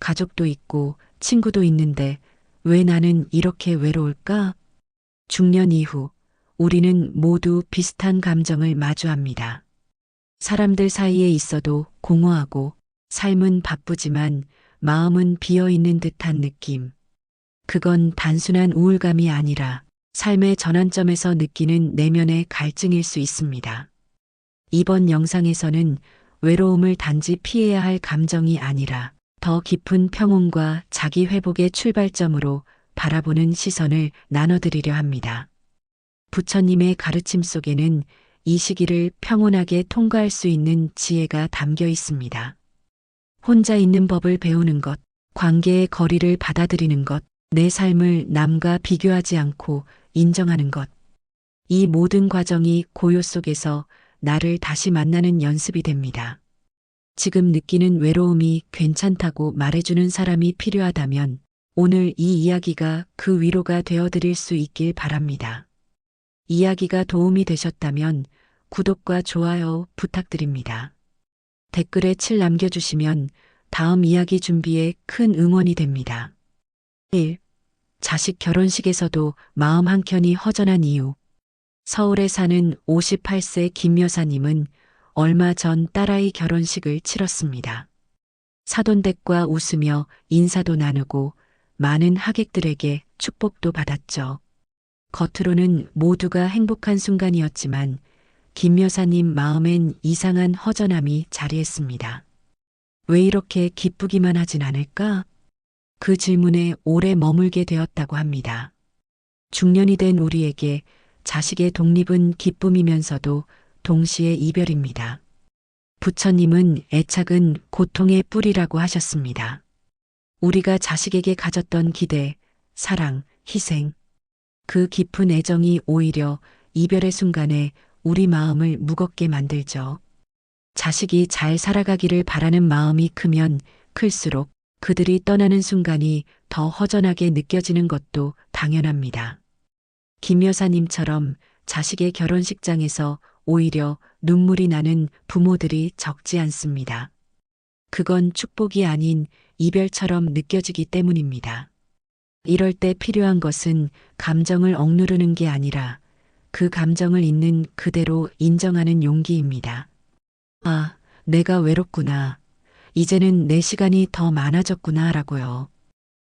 가족도 있고 친구도 있는데 왜 나는 이렇게 외로울까? 중년 이후 우리는 모두 비슷한 감정을 마주합니다. 사람들 사이에 있어도 공허하고 삶은 바쁘지만 마음은 비어 있는 듯한 느낌. 그건 단순한 우울감이 아니라 삶의 전환점에서 느끼는 내면의 갈증일 수 있습니다. 이번 영상에서는 외로움을 단지 피해야 할 감정이 아니라 더 깊은 평온과 자기 회복의 출발점으로 바라보는 시선을 나눠드리려 합니다. 부처님의 가르침 속에는 이 시기를 평온하게 통과할 수 있는 지혜가 담겨 있습니다. 혼자 있는 법을 배우는 것, 관계의 거리를 받아들이는 것, 내 삶을 남과 비교하지 않고 인정하는 것. 이 모든 과정이 고요 속에서 나를 다시 만나는 연습이 됩니다. 지금 느끼는 외로움이 괜찮다고 말해주는 사람이 필요하다면 오늘 이 이야기가 그 위로가 되어드릴 수 있길 바랍니다. 이야기가 도움이 되셨다면 구독과 좋아요 부탁드립니다. 댓글에 7 남겨주시면 다음 이야기 준비에 큰 응원이 됩니다. 1. 자식 결혼식에서도 마음 한켠이 허전한 이유. 서울에 사는 58세 김 여사님은 얼마 전 딸아이 결혼식을 치렀습니다. 사돈댁과 웃으며 인사도 나누고 많은 하객들에게 축복도 받았죠. 겉으로는 모두가 행복한 순간이었지만 김 여사님 마음엔 이상한 허전함이 자리했습니다. 왜 이렇게 기쁘기만 하진 않을까? 그 질문에 오래 머물게 되었다고 합니다. 중년이 된 우리에게 자식의 독립은 기쁨이면서도 동시에 이별입니다. 부처님은 애착은 고통의 뿌리라고 하셨습니다. 우리가 자식에게 가졌던 기대, 사랑, 희생, 그 깊은 애정이 오히려 이별의 순간에 우리 마음을 무겁게 만들죠. 자식이 잘 살아가기를 바라는 마음이 크면 클수록 그들이 떠나는 순간이 더 허전하게 느껴지는 것도 당연합니다. 김 여사님처럼 자식의 결혼식장에서 오히려 눈물이 나는 부모들이 적지 않습니다. 그건 축복이 아닌 이별처럼 느껴지기 때문입니다. 이럴 때 필요한 것은 감정을 억누르는 게 아니라 그 감정을 있는 그대로 인정하는 용기입니다. 아, 내가 외롭구나. 이제는 내 시간이 더 많아졌구나 라고요.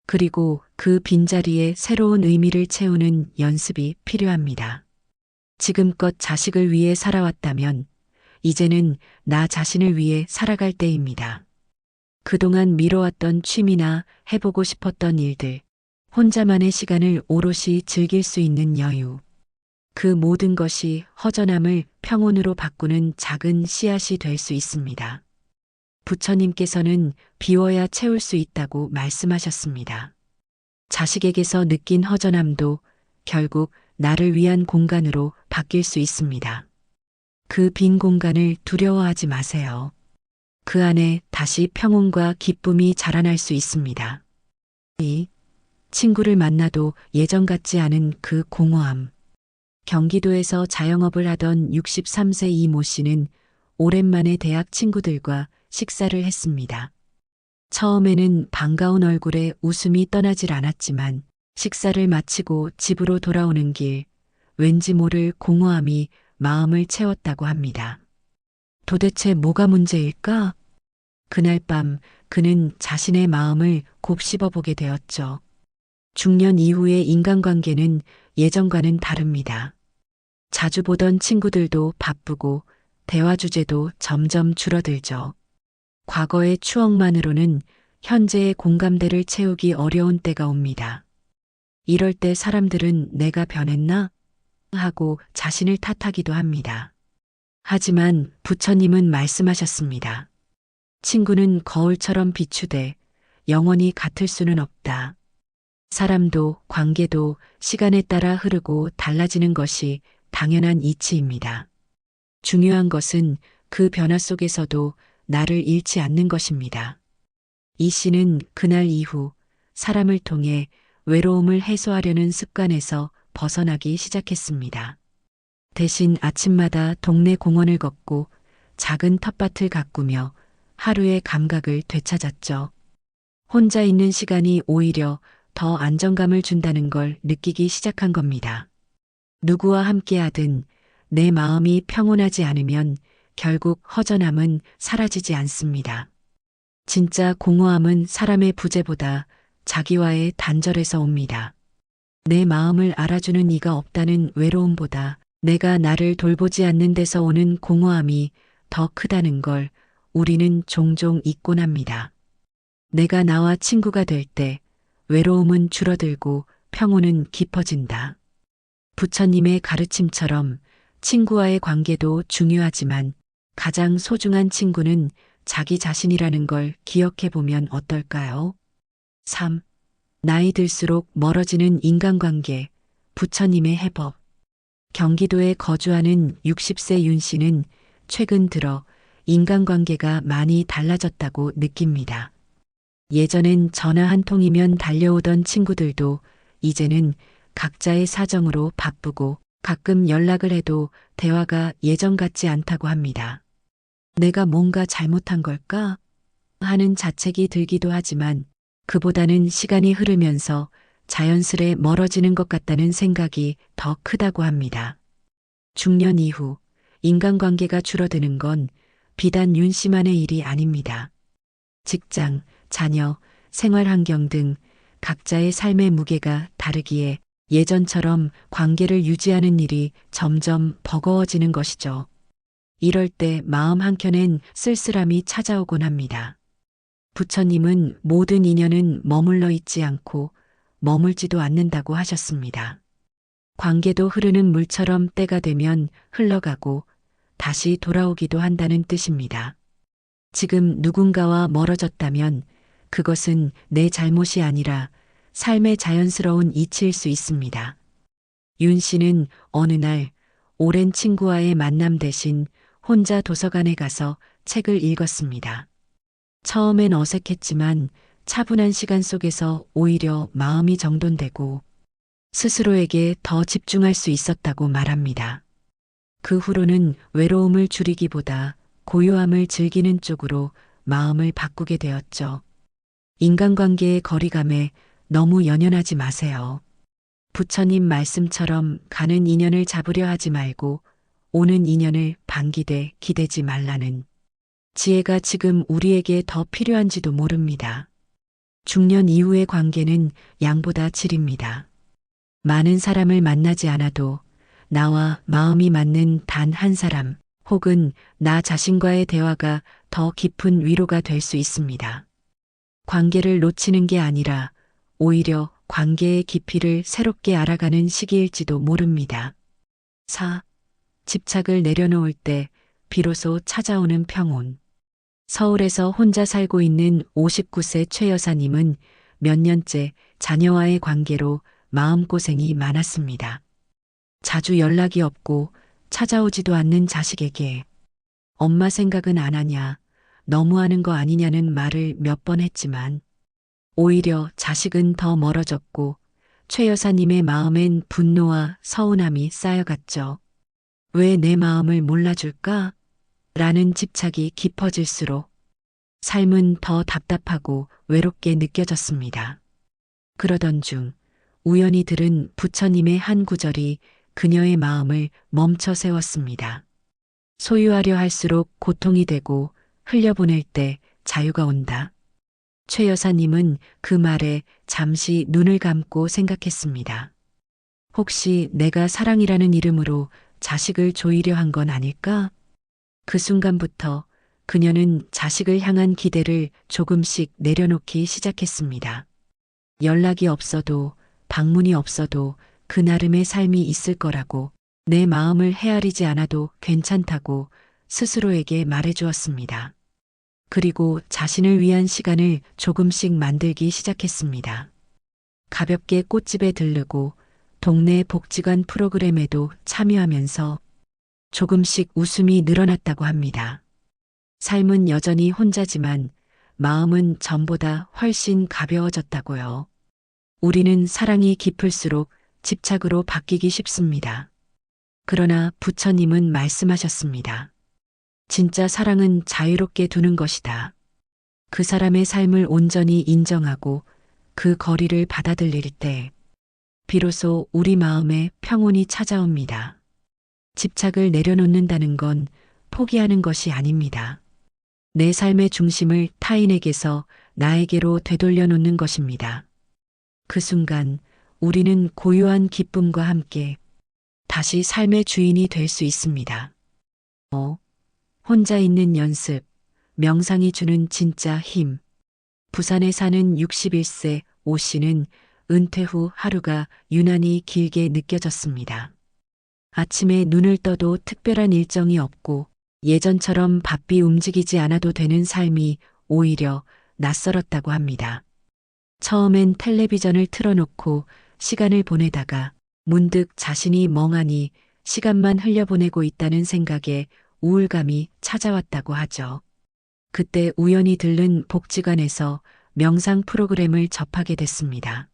그리고 그 빈자리에 새로운 의미를 채우는 연습이 필요합니다. 지금껏 자식을 위해 살아왔다면 이제는 나 자신을 위해 살아갈 때입니다. 그동안 미뤄왔던 취미나 해보고 싶었던 일들, 혼자만의 시간을 오롯이 즐길 수 있는 여유. 그 모든 것이 허전함을 평온으로 바꾸는 작은 씨앗이 될 수 있습니다. 부처님께서는 비워야 채울 수 있다고 말씀하셨습니다. 자식에게서 느낀 허전함도 결국 나를 위한 공간으로 바뀔 수 있습니다. 그 빈 공간을 두려워하지 마세요. 그 안에 다시 평온과 기쁨이 자라날 수 있습니다. 2. 친구를 만나도 예전 같지 않은 그 공허함. 경기도에서 자영업을 하던 63세 이모 씨는 오랜만에 대학 친구들과 식사를 했습니다. 처음에는 반가운 얼굴에 웃음이 떠나질 않았지만 식사를 마치고 집으로 돌아오는 길, 왠지 모를 공허함이 마음을 채웠다고 합니다. 도대체 뭐가 문제일까? 그날 밤 그는 자신의 마음을 곱씹어 보게 되었죠. 중년 이후의 인간관계는 예전과는 다릅니다. 자주 보던 친구들도 바쁘고 대화 주제도 점점 줄어들죠. 과거의 추억만으로는 현재의 공감대를 채우기 어려운 때가 옵니다. 이럴 때 사람들은 내가 변했나? 하고 자신을 탓하기도 합니다. 하지만 부처님은 말씀하셨습니다. 친구는 거울처럼 비추되 영원히 같을 수는 없다. 사람도 관계도 시간에 따라 흐르고 달라지는 것이 당연한 이치입니다. 중요한 것은 그 변화 속에서도 나를 잃지 않는 것입니다. 이 씨는 그날 이후 사람을 통해 외로움을 해소하려는 습관에서 벗어나기 시작했습니다. 대신 아침마다 동네 공원을 걷고 작은 텃밭을 가꾸며 하루의 감각을 되찾았죠. 혼자 있는 시간이 오히려 더 안정감을 준다는 걸 느끼기 시작한 겁니다. 누구와 함께하든 내 마음이 평온하지 않으면 결국 허전함은 사라지지 않습니다. 진짜 공허함은 사람의 부재보다 자기와의 단절에서 옵니다. 내 마음을 알아주는 이가 없다는 외로움보다 내가 나를 돌보지 않는 데서 오는 공허함이 더 크다는 걸 우리는 종종 잊곤 합니다. 내가 나와 친구가 될 때 외로움은 줄어들고 평온은 깊어진다. 부처님의 가르침처럼 친구와의 관계도 중요하지만 가장 소중한 친구는 자기 자신이라는 걸 기억해 보면 어떨까요? 3. 나이 들수록 멀어지는 인간관계, 부처님의 해법. 경기도에 거주하는 60세 윤 씨는 최근 들어 인간관계가 많이 달라졌다고 느낍니다. 예전엔 전화 한 통이면 달려오던 친구들도 이제는 각자의 사정으로 바쁘고 가끔 연락을 해도 대화가 예전 같지 않다고 합니다. 내가 뭔가 잘못한 걸까? 하는 자책이 들기도 하지만 그보다는 시간이 흐르면서 자연스레 멀어지는 것 같다는 생각이 더 크다고 합니다. 중년 이후 인간관계가 줄어드는 건 비단 윤 씨만의 일이 아닙니다. 직장, 자녀, 생활 환경 등 각자의 삶의 무게가 다르기에 예전처럼 관계를 유지하는 일이 점점 버거워지는 것이죠. 이럴 때 마음 한켠엔 쓸쓸함이 찾아오곤 합니다. 부처님은 모든 인연은 머물러 있지 않고 머물지도 않는다고 하셨습니다. 관계도 흐르는 물처럼 때가 되면 흘러가고 다시 돌아오기도 한다는 뜻입니다. 지금 누군가와 멀어졌다면 그것은 내 잘못이 아니라 삶의 자연스러운 이치일 수 있습니다. 윤 씨는 어느 날 오랜 친구와의 만남 대신 혼자 도서관에 가서 책을 읽었습니다. 처음엔 어색했지만 차분한 시간 속에서 오히려 마음이 정돈되고 스스로에게 더 집중할 수 있었다고 말합니다. 그 후로는 외로움을 줄이기보다 고요함을 즐기는 쪽으로 마음을 바꾸게 되었죠. 인간관계의 거리감에 너무 연연하지 마세요. 부처님 말씀처럼 가는 인연을 잡으려 하지 말고 오는 인연을 반기되 기대지 말라는 지혜가 지금 우리에게 더 필요한지도 모릅니다. 중년 이후의 관계는 양보다 질입니다. 많은 사람을 만나지 않아도 나와 마음이 맞는 단 한 사람 혹은 나 자신과의 대화가 더 깊은 위로가 될 수 있습니다. 관계를 놓치는 게 아니라 오히려 관계의 깊이를 새롭게 알아가는 시기일지도 모릅니다. 4. 집착을 내려놓을 때 비로소 찾아오는 평온. 서울에서 혼자 살고 있는 59세 최 여사님은 몇 년째 자녀와의 관계로 마음고생이 많았습니다. 자주 연락이 없고 찾아오지도 않는 자식에게 엄마 생각은 안 하냐, 너무하는 거 아니냐는 말을 몇 번 했지만 오히려 자식은 더 멀어졌고 최 여사님의 마음엔 분노와 서운함이 쌓여갔죠. 왜 내 마음을 몰라줄까? 라는 집착이 깊어질수록 삶은 더 답답하고 외롭게 느껴졌습니다. 그러던 중 우연히 들은 부처님의 한 구절이 그녀의 마음을 멈춰 세웠습니다. 소유하려 할수록 고통이 되고 흘려보낼 때 자유가 온다. 최 여사님은 그 말에 잠시 눈을 감고 생각했습니다. 혹시 내가 사랑이라는 이름으로 자식을 조이려 한 건 아닐까? 그 순간부터 그녀는 자식을 향한 기대를 조금씩 내려놓기 시작했습니다. 연락이 없어도 방문이 없어도 그 나름의 삶이 있을 거라고 내 마음을 헤아리지 않아도 괜찮다고 스스로에게 말해주었습니다. 그리고 자신을 위한 시간을 조금씩 만들기 시작했습니다. 가볍게 꽃집에 들르고 동네 복지관 프로그램에도 참여하면서 조금씩 웃음이 늘어났다고 합니다. 삶은 여전히 혼자지만 마음은 전보다 훨씬 가벼워졌다고요. 우리는 사랑이 깊을수록 집착으로 바뀌기 쉽습니다. 그러나 부처님은 말씀하셨습니다. 진짜 사랑은 자유롭게 두는 것이다. 그 사람의 삶을 온전히 인정하고 그 거리를 받아들일 때 비로소 우리 마음에 평온이 찾아옵니다. 집착을 내려놓는다는 건 포기하는 것이 아닙니다. 내 삶의 중심을 타인에게서 나에게로 되돌려 놓는 것입니다. 그 순간 우리는 고요한 기쁨과 함께 다시 삶의 주인이 될 수 있습니다. 혼자 있는 연습, 명상이 주는 진짜 힘. 부산에 사는 61세 오 씨는 은퇴 후 하루가 유난히 길게 느껴졌습니다. 아침에 눈을 떠도 특별한 일정이 없고 예전처럼 바삐 움직이지 않아도 되는 삶이 오히려 낯설었다고 합니다. 처음엔 텔레비전을 틀어놓고 시간을 보내다가 문득 자신이 멍하니 시간만 흘려보내고 있다는 생각에 우울감이 찾아왔다고 하죠. 그때 우연히 들른 복지관에서 명상 프로그램을 접하게 됐습니다.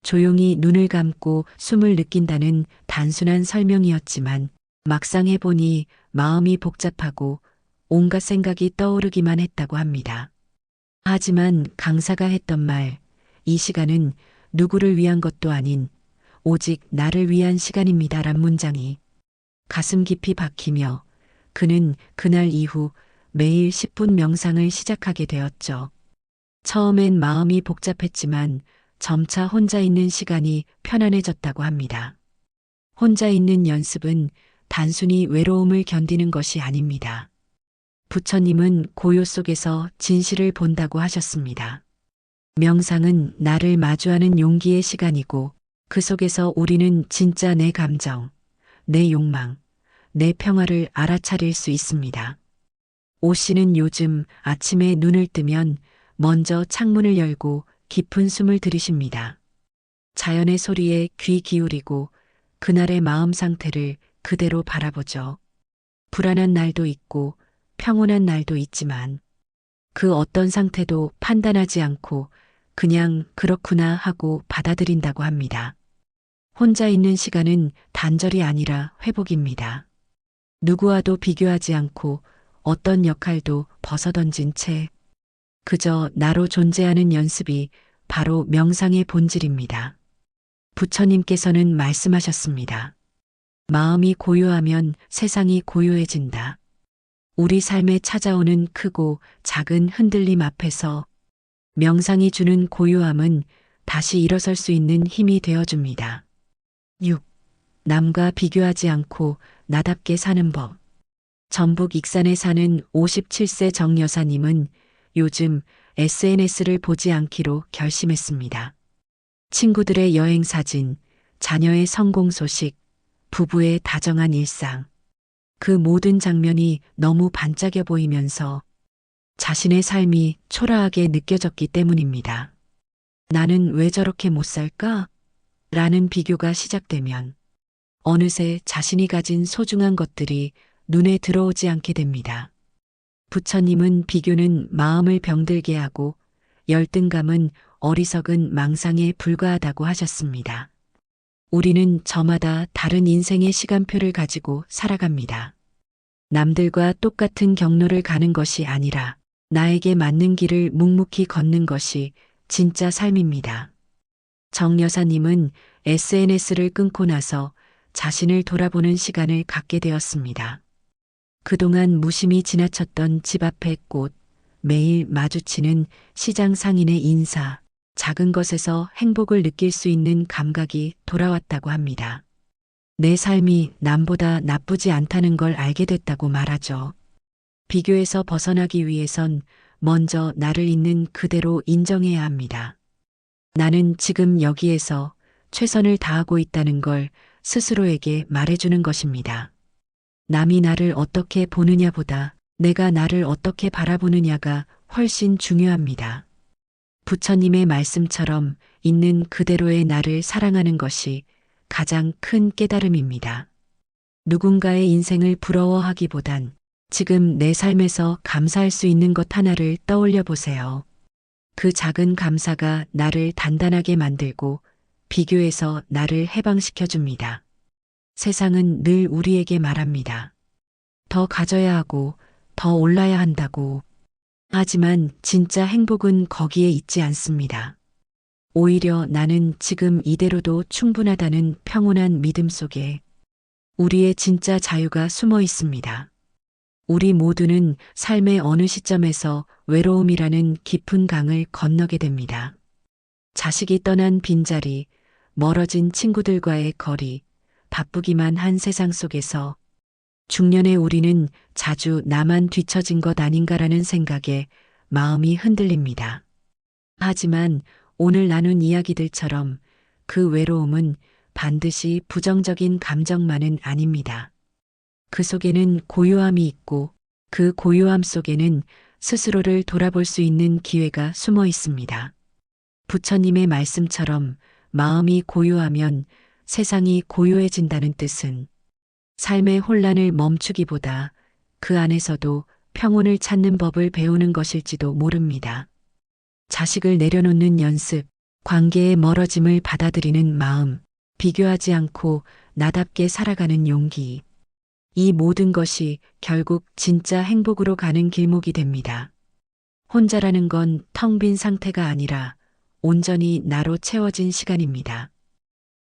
조용히 눈을 감고 숨을 느낀다는 단순한 설명이었지만 막상 해보니 마음이 복잡하고 온갖 생각이 떠오르기만 했다고 합니다. 하지만 강사가 했던 말, 이 시간은 누구를 위한 것도 아닌 오직 나를 위한 시간입니다란 문장이 가슴 깊이 박히며 그는 그날 이후 매일 10분 명상을 시작하게 되었죠. 처음엔 마음이 복잡했지만 점차 혼자 있는 시간이 편안해졌다고 합니다. 혼자 있는 연습은 단순히 외로움을 견디는 것이 아닙니다. 부처님은 고요 속에서 진실을 본다고 하셨습니다. 명상은 나를 마주하는 용기의 시간이고 그 속에서 우리는 진짜 내 감정, 내 욕망, 내 평화를 알아차릴 수 있습니다. 오 씨는 요즘 아침에 눈을 뜨면 먼저 창문을 열고 깊은 숨을 들이쉽니다. 자연의 소리에 귀 기울이고 그날의 마음 상태를 그대로 바라보죠. 불안한 날도 있고 평온한 날도 있지만 그 어떤 상태도 판단하지 않고 그냥 그렇구나 하고 받아들인다고 합니다. 혼자 있는 시간은 단절이 아니라 회복입니다. 누구와도 비교하지 않고 어떤 역할도 벗어던진 채 그저 나로 존재하는 연습이 바로 명상의 본질입니다. 부처님께서는 말씀하셨습니다. 마음이 고요하면 세상이 고요해진다. 우리 삶에 찾아오는 크고 작은 흔들림 앞에서 명상이 주는 고요함은 다시 일어설 수 있는 힘이 되어줍니다. 6. 남과 비교하지 않고 나답게 사는 법. 전북 익산에 사는 57세 정 여사님은 요즘 SNS를 보지 않기로 결심했습니다. 친구들의 여행 사진, 자녀의 성공 소식, 부부의 다정한 일상. 그 모든 장면이 너무 반짝여 보이면서 자신의 삶이 초라하게 느껴졌기 때문입니다. 나는 왜 저렇게 못 살까? 라는 비교가 시작되면 어느새 자신이 가진 소중한 것들이 눈에 들어오지 않게 됩니다. 부처님은 비교는 마음을 병들게 하고 열등감은 어리석은 망상에 불과하다고 하셨습니다. 우리는 저마다 다른 인생의 시간표를 가지고 살아갑니다. 남들과 똑같은 경로를 가는 것이 아니라 나에게 맞는 길을 묵묵히 걷는 것이 진짜 삶입니다. 정 여사님은 SNS를 끊고 나서 자신을 돌아보는 시간을 갖게 되었습니다. 그동안 무심히 지나쳤던 집 앞의 꽃, 매일 마주치는 시장 상인의 인사, 작은 것에서 행복을 느낄 수 있는 감각이 돌아왔다고 합니다. 내 삶이 남보다 나쁘지 않다는 걸 알게 됐다고 말하죠. 비교에서 벗어나기 위해선 먼저 나를 있는 그대로 인정해야 합니다. 나는 지금 여기에서 최선을 다하고 있다는 걸 스스로에게 말해주는 것입니다. 남이 나를 어떻게 보느냐보다 내가 나를 어떻게 바라보느냐가 훨씬 중요합니다. 부처님의 말씀처럼 있는 그대로의 나를 사랑하는 것이 가장 큰 깨달음입니다. 누군가의 인생을 부러워하기보단 지금 내 삶에서 감사할 수 있는 것 하나를 떠올려 보세요. 그 작은 감사가 나를 단단하게 만들고 비교에서 나를 해방시켜 줍니다. 세상은 늘 우리에게 말합니다. 더 가져야 하고 더 올라야 한다고. 하지만 진짜 행복은 거기에 있지 않습니다. 오히려 나는 지금 이대로도 충분하다는 평온한 믿음 속에 우리의 진짜 자유가 숨어 있습니다. 우리 모두는 삶의 어느 시점에서 외로움이라는 깊은 강을 건너게 됩니다. 자식이 떠난 빈자리, 멀어진 친구들과의 거리, 바쁘기만 한 세상 속에서 중년의 우리는 자주 나만 뒤처진 것 아닌가라는 생각에 마음이 흔들립니다. 하지만 오늘 나눈 이야기들처럼 그 외로움은 반드시 부정적인 감정만은 아닙니다. 그 속에는 고요함이 있고 그 고요함 속에는 스스로를 돌아볼 수 있는 기회가 숨어 있습니다. 부처님의 말씀처럼 마음이 고요하면 세상이 고요해진다는 뜻은 삶의 혼란을 멈추기보다 그 안에서도 평온을 찾는 법을 배우는 것일지도 모릅니다. 자식을 내려놓는 연습, 관계의 멀어짐을 받아들이는 마음, 비교하지 않고 나답게 살아가는 용기. 이 모든 것이 결국 진짜 행복으로 가는 길목이 됩니다. 혼자라는 건 텅 빈 상태가 아니라 온전히 나로 채워진 시간입니다.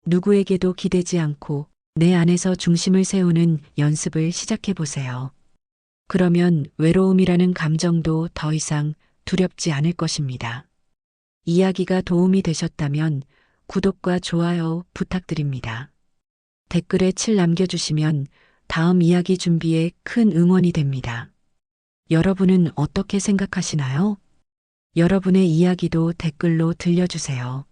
누구에게도 기대지 않고 내 안에서 중심을 세우는 연습을 시작해 보세요. 그러면 외로움이라는 감정도 더 이상 두렵지 않을 것입니다. 이야기가 도움이 되셨다면 구독과 좋아요 부탁드립니다. 댓글에 7 남겨주시면 다음 이야기 준비에 큰 응원이 됩니다. 여러분은 어떻게 생각하시나요? 여러분의 이야기도 댓글로 들려주세요.